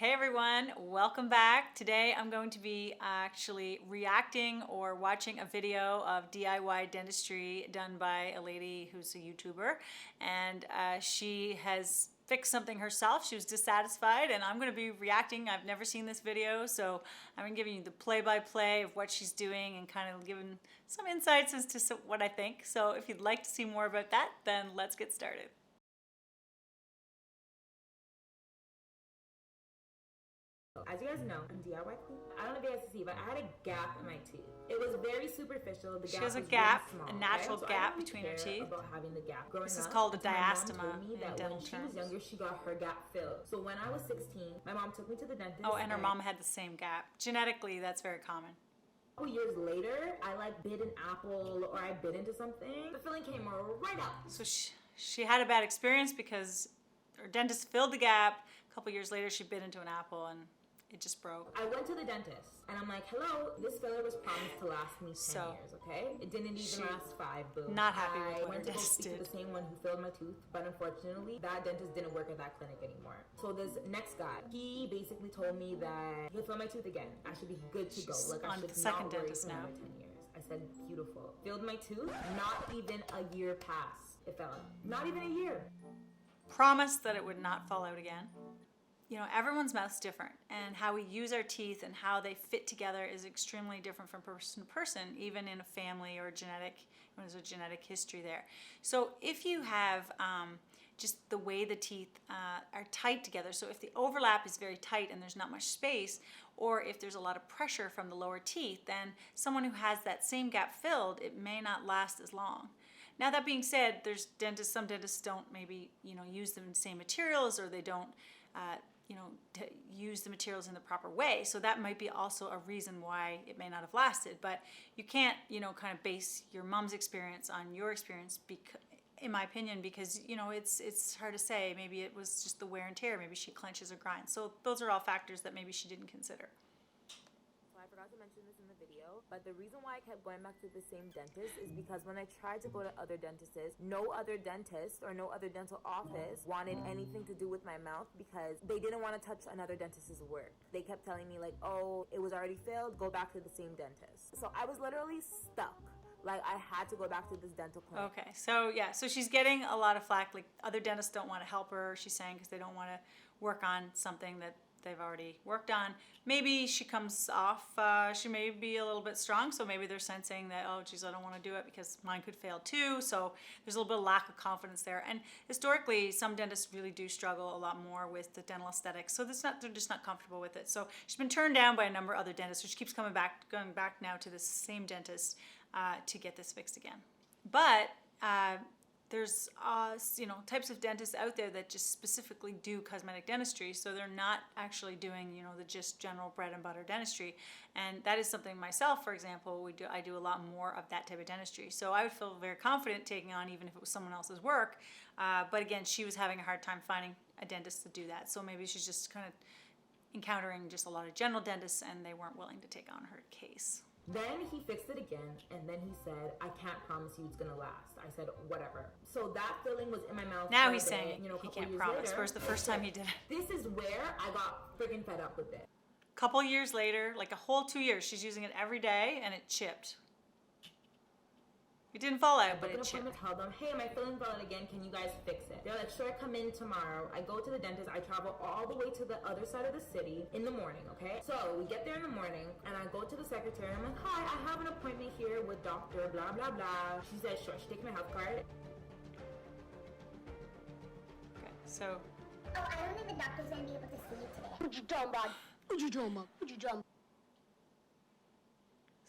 Hey everyone, welcome back. Today I'm going to be actually reacting or watching a video of DIY dentistry done by a lady who's a YouTuber, and she has fixed something herself. She was dissatisfied, and I'm going to be reacting. I've never seen this video, so I'm going to give you the play-by-play of what she's doing and kind of giving some insights as to what I think. So if you'd like to see more about that, then let's get started. As you guys know, I'm DIY queen. I don't know if you guys can see, but I had a gap in my tooth. It was very superficial. She has a gap, a natural gap between her teeth. About having the gap. Growing this is up, called a my mom diastema told me in that dental when she terms. was younger, she got her gap filled. So when I was 16, my mom took me to the dentist. Oh, and her mom had the same gap. Genetically, that's very common. A couple years later, I bit an apple or I bit into something. The filling came right out. So she had a bad experience because her dentist filled the gap. A couple years later, she bit into an apple and it just broke. I went to the dentist and I'm like, hello, this filler was promised to last me 10 years, okay? It didn't even last 5, boom. Not happy with what I went to go speak did. to the same one who filled my tooth, but unfortunately, that dentist didn't work at that clinic anymore. So this next guy, he basically told me that he'll fill my tooth again. I should be good to go. Like I should not worry for another 10 years. I said, beautiful. Filled my tooth, not even a year passed. It fell out. Not even a year. Promised that it would not fall out again. You know, everyone's mouth's different, and how we use our teeth and how they fit together is extremely different from person to person, even in a family or genetic, when there's a genetic history there. So if you have just the way the teeth are tight together, so if the overlap is very tight and there's not much space, or if there's a lot of pressure from the lower teeth, then someone who has that same gap filled, it may not last as long. Now that being said, there's dentists, some dentists don't maybe, use the same materials, or they don't, to use the materials in the proper way. So that might be also a reason why it may not have lasted. But you can't, kind of base your mom's experience on your experience, in my opinion, because, it's hard to say. Maybe it was just the wear and tear. Maybe she clenches or grinds. So those are all factors that maybe she didn't consider. I forgot to mention this in the video, but the reason why I kept going back to the same dentist is because when I tried to go to other dentists, no other dentist or no other dental office wanted anything to do with my mouth because they didn't want to touch another dentist's work. They kept telling me like, oh, it was already filled, go back to the same dentist. So I was literally stuck. Like I had to go back to this dental clinic. Okay, so yeah, so she's getting a lot of flack. Like other dentists don't want to help her, she's saying, because they don't want to work on something that they've already worked on. Maybe she comes off, she may be a little bit strong, so maybe they're sensing that, oh geez, I don't want to do it because mine could fail too. So there's a little bit of lack of confidence there. And historically, some dentists really do struggle a lot more with the dental aesthetics. So they're just not comfortable with it. So she's been turned down by a number of other dentists, so she keeps going back now to the same dentist to get this fixed again. But there's types of dentists out there that just specifically do cosmetic dentistry, so they're not actually doing the just general bread and butter dentistry. And that is something myself, for example, I do a lot more of that type of dentistry. So I would feel very confident taking on, even if it was someone else's work. But again, she was having a hard time finding a dentist to do that. So maybe she's just kind of encountering just a lot of general dentists, and they weren't willing to take on her case. Then he fixed it again, and then he said, I can't promise you it's gonna last. I said, whatever. So that filling was in my mouth. Now he's saying he can't promise. Whereas the first time he did it. This is where I got freaking fed up with it. Couple years later, like a whole 2 years, she's using it every day, and it chipped. It didn't fall out, but it chipped. Tell them, hey, my filling fell out again. Can you guys fix it? They're like, sure, come in tomorrow. I go to the dentist. I travel all the way to the other side of the city in the morning, okay? So we get there in the morning, and I go to the secretary. I'm like, hi, I have an appointment here with Dr. blah, blah, blah. She says, sure. She takes my health card. Okay, so. Oh, I don't think the doctor's gonna be able to see you today. What you talking about? What you talking about? What you talking about?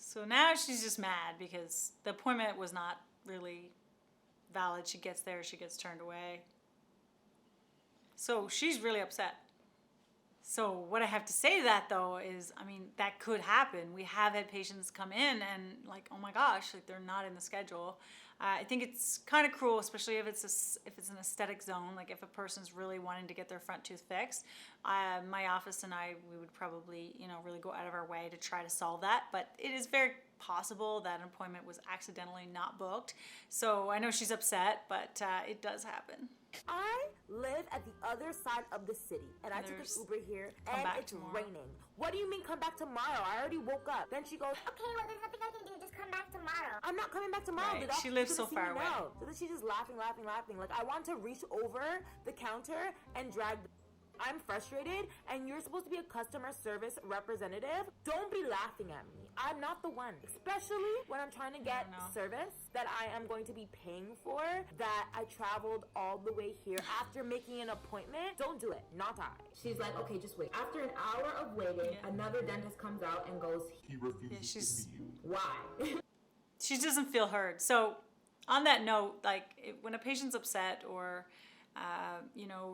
So now she's just mad because the appointment was not really valid. She gets there, she gets turned away. So she's really upset. So what I have to say to that though is, I mean, that could happen. We have had patients come in and like, oh my gosh, like they're not in the schedule. I think it's kind of cruel, especially if it's an aesthetic zone, like if a person's really wanting to get their front tooth fixed. My office and we would probably, really go out of our way to try to solve that. But it is very possible that an appointment was accidentally not booked. So I know she's upset, but it does happen. I live at the other side of the city, and I took an There's Uber here, come and back it's tomorrow. raining. What do you mean come back tomorrow? I already woke up. Then she goes, Okay, well, there's nothing I can do. Just come back tomorrow. I'm not coming back tomorrow. Right, The doctor's she lives gonna so see far me away. now. So then she's just laughing. Like, I want to reach over the counter and drag. I'm frustrated, and you're supposed to be a customer service representative. Don't be laughing at me. I'm not the one. Especially when I'm trying to get know. service that I am going to be paying for, that I traveled all the way here after making an appointment. Don't do it. Not I. She's like, okay, just wait. After an hour of waiting, another dentist comes out and goes, He refuses Yeah, she's- to see you. why? She doesn't feel heard. So on that note, like when a patient's upset or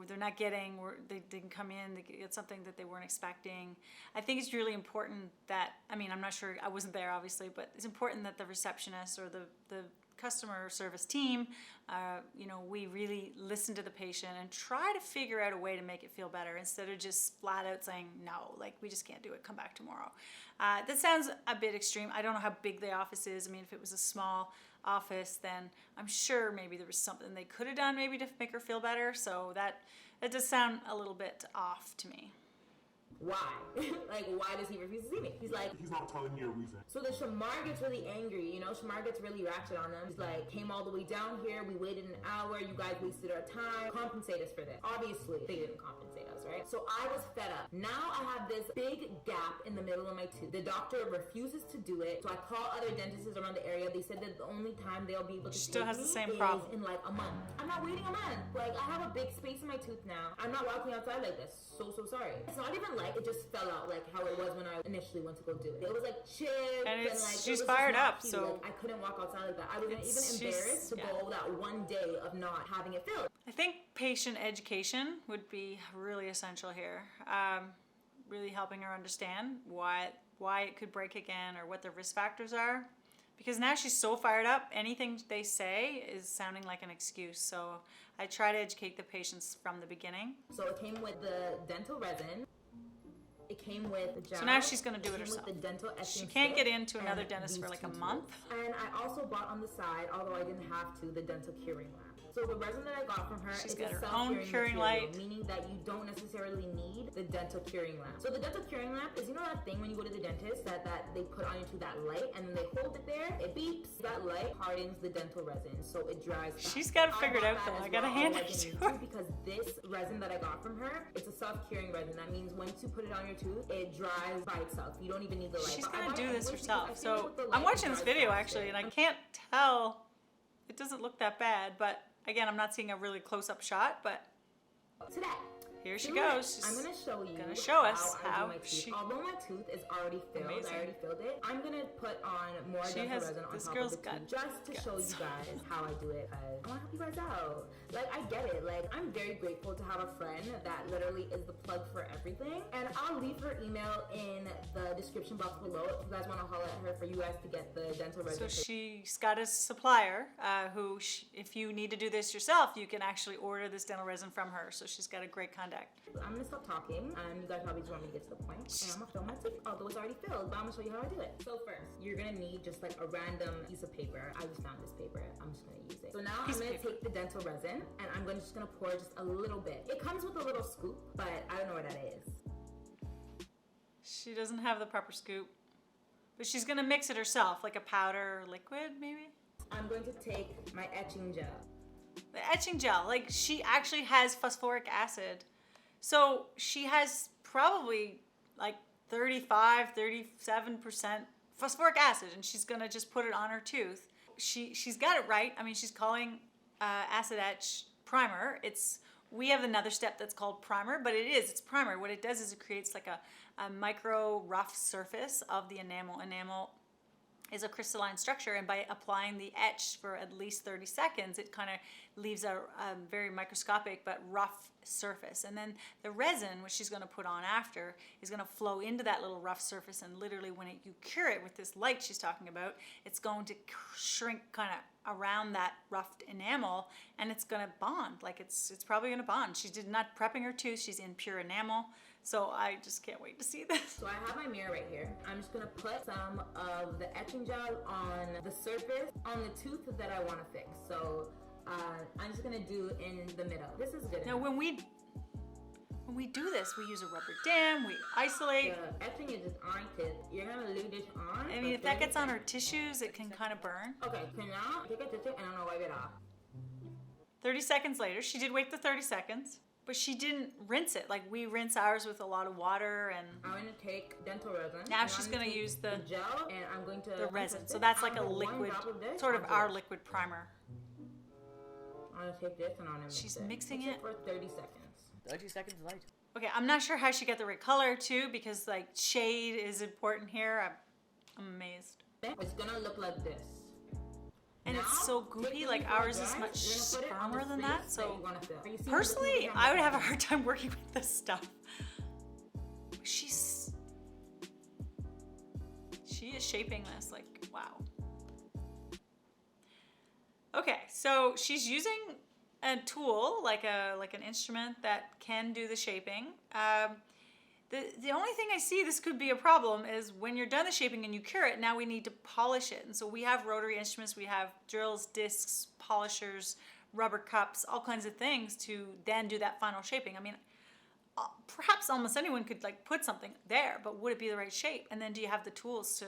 they're not getting, or they can come in, they get something that they weren't expecting. I think it's really important that, I'm not sure, I wasn't there obviously, but it's important that the receptionist or the customer service team, we really listen to the patient and try to figure out a way to make it feel better instead of just flat out saying, no, like we just can't do it, come back tomorrow. That sounds a bit extreme. I don't know how big the office is. If it was a small office, then I'm sure maybe there was something they could have done maybe to make her feel better. So that does sound a little bit off to me. Why? Like, why does he refuse to see me? He's like, He's not telling you a reason. so then Shamar gets really angry, Shamar gets really ratchet on them. He's like, came all the way down here, we waited an hour, you guys wasted our time, compensate us for this. Obviously, they didn't compensate us, right? So I was fed up. Now I have this big gap in the middle of my tooth. The doctor refuses to do it, so I call other dentists around the area. They said that the only time they'll be able to Still take has the me same is problem. in like a month. I'm not waiting a month. Like, I have a big space in my tooth now. I'm not walking outside like this. So sorry. It's not even like it just fell out like how it was when I initially went to go do it. It was like chipped And like she's it was just fired not up, cute. so- Like, I couldn't walk outside like that. I was even She's- embarrassed to yeah. go that one day of not having it filled. I think patient education would be really essential here. Really helping her understand why it could break again or what the risk factors are. Because now she's so fired up, anything they say is sounding like an excuse. So I try to educate the patients from the beginning. So it came with the dental resin. It came with the gel. So now she's gonna do it came herself. With the dental She etching can't stick get into another and dentist for these like a two month. tools. And I also bought on the side, although I didn't have to, the dental curing lamp. So the resin that I got from her She's is got a her own self-curing curing material, light. meaning that you don't necessarily need the dental curing lamp. So the dental curing lamp is, that thing when you go to the dentist that they put on you to that light and then they hold it there, it beeps. That light hardens the dental resin, so it dries fast. She's got it figured I out bought though. that I as gotta well, hand although I it didn't to need her. because this resin that I got from her, it's a self-curing resin. That means once you put it on your tooth, it dries by itself. You don't even need the light. She's But I gonna bought do it this anyways herself. because I feel So with the I'm light, watching it this dries video faster. actually, and I can't tell. It doesn't look that bad, but again, I'm not seeing a really close-up shot. But Today. here she Today, goes. She's I'm gonna show you gonna show us I how do my tooth. she- Although my tooth is already filled, Amazing. I already filled it. I'm gonna put on more She dental has- resin on this top girl's of the got tooth just to show you guts. guys how I do it. Cause I wanna help you guys out. Like, I get it. Like, I'm very grateful to have a friend that literally is the plug for everything. And I'll leave her email in the description box below if you guys wanna holler at her for you guys to get the dental So resin. she's got a supplier who, if you need to do this yourself, you can actually order this dental resin from her. So she's got a great contact. I'm gonna stop talking. You guys probably just want me to get to the point. And I'm gonna fill my tooth, although it's already filled, but I'm gonna show you how I do it. So first, you're gonna need just like a random piece of paper. I just found this paper. I'm just gonna use it. So now Piece of I'm gonna paper. take the dental resin and I'm just gonna pour just a little bit. It comes with a little scoop, but I don't know what that is. She doesn't have the proper scoop, but she's gonna mix it herself, like a powder or liquid, maybe. I'm going to take my etching gel. The etching gel, like she actually has phosphoric acid. So she has probably like 37% phosphoric acid, and she's gonna just put it on her tooth. She's got it right. She's calling acid etch primer. We have another step that's called primer, but it's primer. What it does is it creates like a micro rough surface of the enamel. Enamel is a crystalline structure, and by applying the etch for at least 30 seconds, it kind of leaves a very microscopic but rough surface. And then the resin, which she's going to put on after, is going to flow into that little rough surface, and literally when you cure it with this light she's talking about, it's going to shrink kind of around that roughed enamel, and it's going to bond. Like it's probably going to bond. She's not prepping her tooth. She's in pure enamel. So I just can't wait to see this. So I have my mirror right here. I'm just gonna put some of the etching gel on the surface on the tooth that I want to fix. So I'm just gonna do in the middle. This is good. Now when we do this, we use a rubber dam, we isolate. The etching is just on tip. You're gonna leave this on. I mean, if that gets on her tissues, it can kind of burn. Okay, so now take a tissue and I'm gonna wipe it off. 30 seconds later, she did wait the 30 seconds, but she didn't rinse it. Like we rinse ours with a lot of water and I'm gonna take dental resin. now she's gonna use the gel and I'm going to the resin. So that's like a liquid, sort of our liquid primer. I'm gonna take this and I'm gonna She's mixing it for 30 seconds. 30 seconds light. Okay, I'm not sure how she got the right color too, because like shade is important here. I'm amazed. It's gonna look like this. And now, it's so goopy, like ours is much firmer than that. So you see personally, I would have a hard time working with this stuff. She is shaping this like, wow. Okay, so she's using a tool, like an instrument that can do the shaping. The only thing I see this could be a problem is when you're done the shaping and you cure it, now we need to polish it. And so we have rotary instruments, we have drills, discs, polishers, rubber cups, all kinds of things to then do that final shaping. I mean, perhaps almost anyone could like put something there, but would it be the right shape? And then do you have the tools to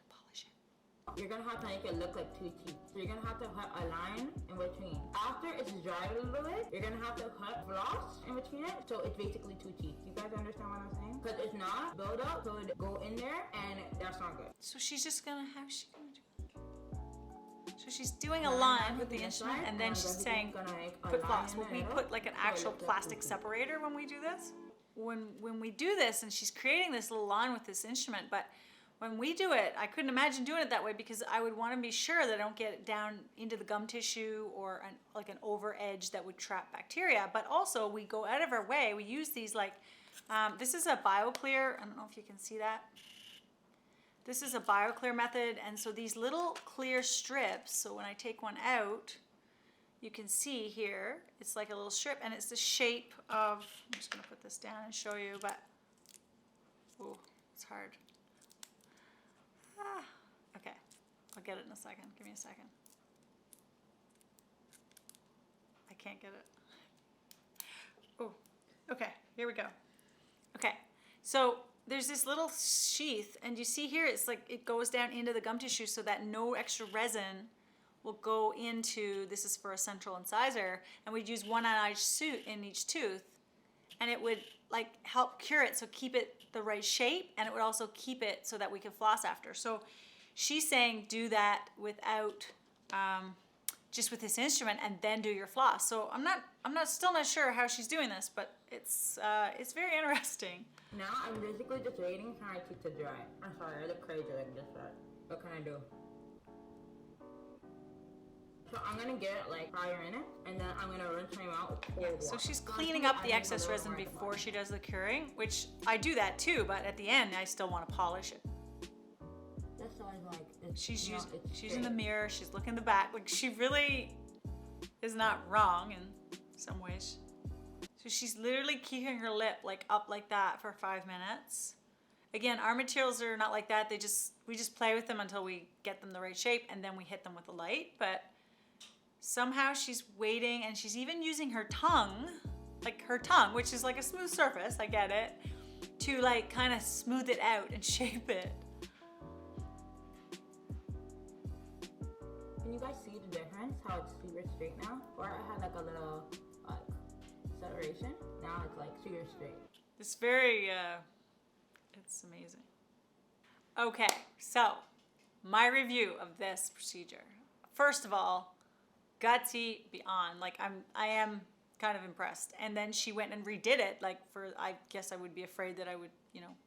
polish it? You're gonna have to make it look like two teeth. So you're gonna have to cut a line in between. After it's dried a little bit, you're gonna have to cut floss in between it, so it's basically two teeth. You guys understand what I'm saying? Because it's not build up, so it go in there, and that's not good. So she's just gonna, how's she gonna do that? So she's doing a line with the instrument, and then she's saying, put floss. Will we put like an actual plastic separator when we do this? When we do this, and she's creating this little line with this instrument, but when we do it, I couldn't imagine doing it that way because I would want to be sure that I don't get it down into the gum tissue or like an over edge that would trap bacteria. But also we go out of our way. We use these like, this is a BioClear. I don't know if you can see that. This is a BioClear method. And so these little clear strips, so when I take one out, you can see here, it's like a little strip and it's the shape of, I'm just going to put this down and show you, but, oh, it's hard. Okay, I'll get it in a second. Give me a second. I can't get it. Oh, okay, here we go. Okay, so there's this little sheath, and you see here, it's like it goes down into the gum tissue so that no extra resin will go into, this is for a central incisor, and we'd use one on each tooth, and it would like help cure it, so keep it the right shape, and it would also keep it so that we can floss after. So she's saying do that without just with this instrument and then do your floss. So I'm still not sure how she's doing this, but it's very interesting. Now I'm basically just waiting for my teeth to dry. I'm sorry, I look crazy like this, but what can I do? So I'm gonna get like fire in it, and then I'm gonna rinse my mouth with cold water. So she's cleaning up the excess resin before she does the curing, which I do that too, but at the end I still want to polish it. That's always like She's in the mirror, she's looking in the back, like she really is not wrong in some ways. So she's literally keeping her lip like up like that for 5 minutes. Again, our materials are not like that. We just play with them until we get them the right shape, and then we hit them with the light. But somehow she's waiting, and she's even using her tongue, which is like a smooth surface, I get it, to like kind of smooth it out and shape it. Can you guys see the difference? How it's super straight now? Or I had like a little like separation. Now it's like super straight. It's very, it's amazing. Okay, so my review of this procedure. First of all, gutsy beyond. Like I am kind of impressed. And then she went and redid it. Like I guess I would be afraid that I would,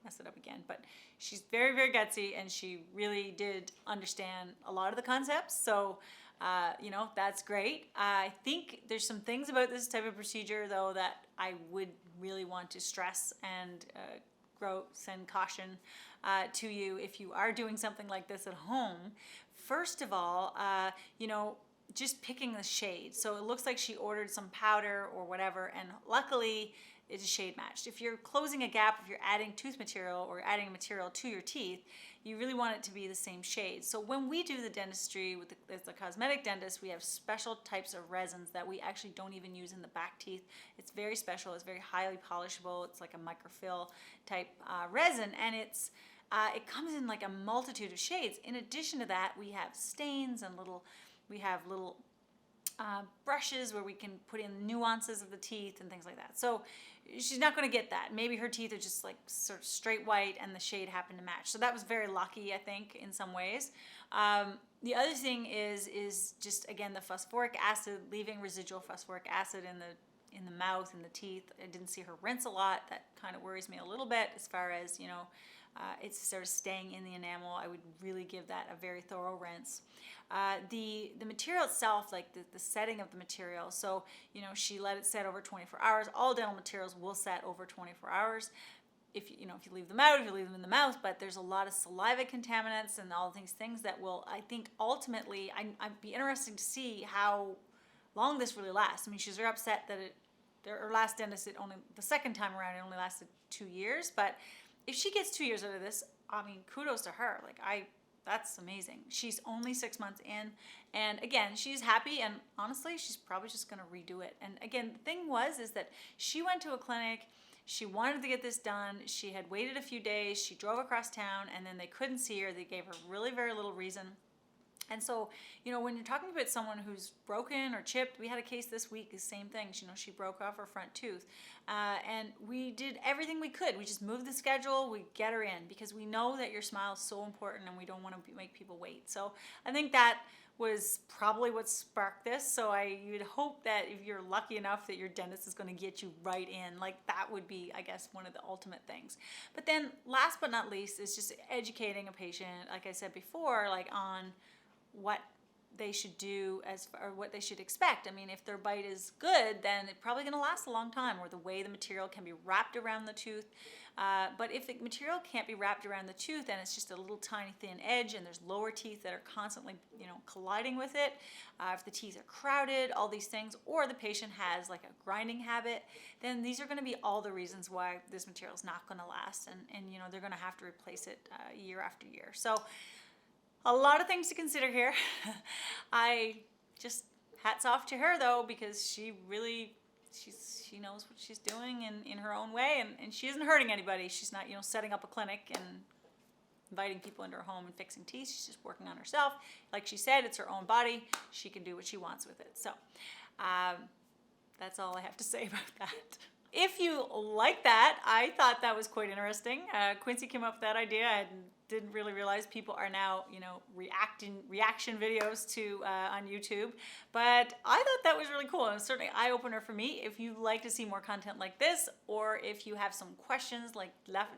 mess it up again. But she's very, very gutsy, and she really did understand a lot of the concepts. So, that's great. I think there's some things about this type of procedure though that I would really want to stress and send caution to you if you are doing something like this at home. First of all, just picking the shade. So it looks like she ordered some powder or whatever, and luckily is shade matched. If you're closing a gap, if you're adding tooth material or adding material to your teeth, you really want it to be the same shade. So when we do the dentistry as a cosmetic dentist, we have special types of resins that we actually don't even use in the back teeth. It's very special. It's very highly polishable. It's like a microfill type resin, and it comes in like a multitude of shades. In addition to that, we have stains and little brushes where we can put in nuances of the teeth and things like that. So she's not going to get that. Maybe her teeth are just like sort of straight white and the shade happened to match. So that was very lucky, I think, in some ways. The other thing is just, again, the phosphoric acid, leaving residual phosphoric acid in the mouth and the teeth. I didn't see her rinse a lot. That kind of worries me a little bit as far as, it's sort of staying in the enamel. I would really give that a very thorough rinse. The material itself, like the setting of the material, so she let it set over 24 hours. All dental materials will set over 24 hours. If you leave them out, if you leave them in the mouth, but there's a lot of saliva contaminants and all these things that will, I think, ultimately, I'd be interested to see how long this really lasts. I mean, she's very upset that her last dentist, the second time around, it only lasted 2 years, but if she gets 2 years out of this, I mean, kudos to her. That's amazing. She's only 6 months in, and again, she's happy, and honestly, she's probably just gonna redo it. And again, the thing is that she went to a clinic, she wanted to get this done, she had waited a few days, she drove across town, and then they couldn't see her. They gave her really very little reason. And so, when you're talking about someone who's broken or chipped, we had a case this week, the same thing. She broke off her front tooth. And we did everything we could. We just moved the schedule, we get her in, because we know that your smile is so important and we don't want to make people wait. So I think that was probably what sparked this. So you'd hope that if you're lucky enough that your dentist is going to get you right in, that would be, I guess, one of the ultimate things. But then last but not least is just educating a patient, like I said before, on what they should do or what they should expect. I mean, if their bite is good, then it's probably going to last a long time, or the way the material can be wrapped around the tooth. But if the material can't be wrapped around the tooth and it's just a little tiny thin edge and there's lower teeth that are constantly, colliding with it, if the teeth are crowded, all these things, or the patient has like a grinding habit, then these are going to be all the reasons why this material is not going to last, and they're going to have to replace it year after year. So a lot of things to consider here. I just, hats off to her though, because she knows what she's doing in her own way, and she isn't hurting anybody. She's not, setting up a clinic and inviting people into her home and fixing teeth. She's just working on herself. Like she said, it's her own body. She can do what she wants with it. So that's all I have to say about that. If you like that, I thought that was quite interesting. Quincy came up with that idea. I didn't really realize people are now, reaction videos to on YouTube. But I thought that was really cool, and certainly an eye-opener for me. If you'd like to see more content like this, or if you have some questions,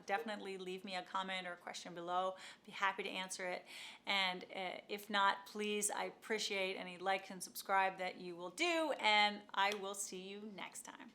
definitely leave me a comment or a question below. I'd be happy to answer it. And if not, please, I appreciate any likes and subscribe that you will do, and I will see you next time.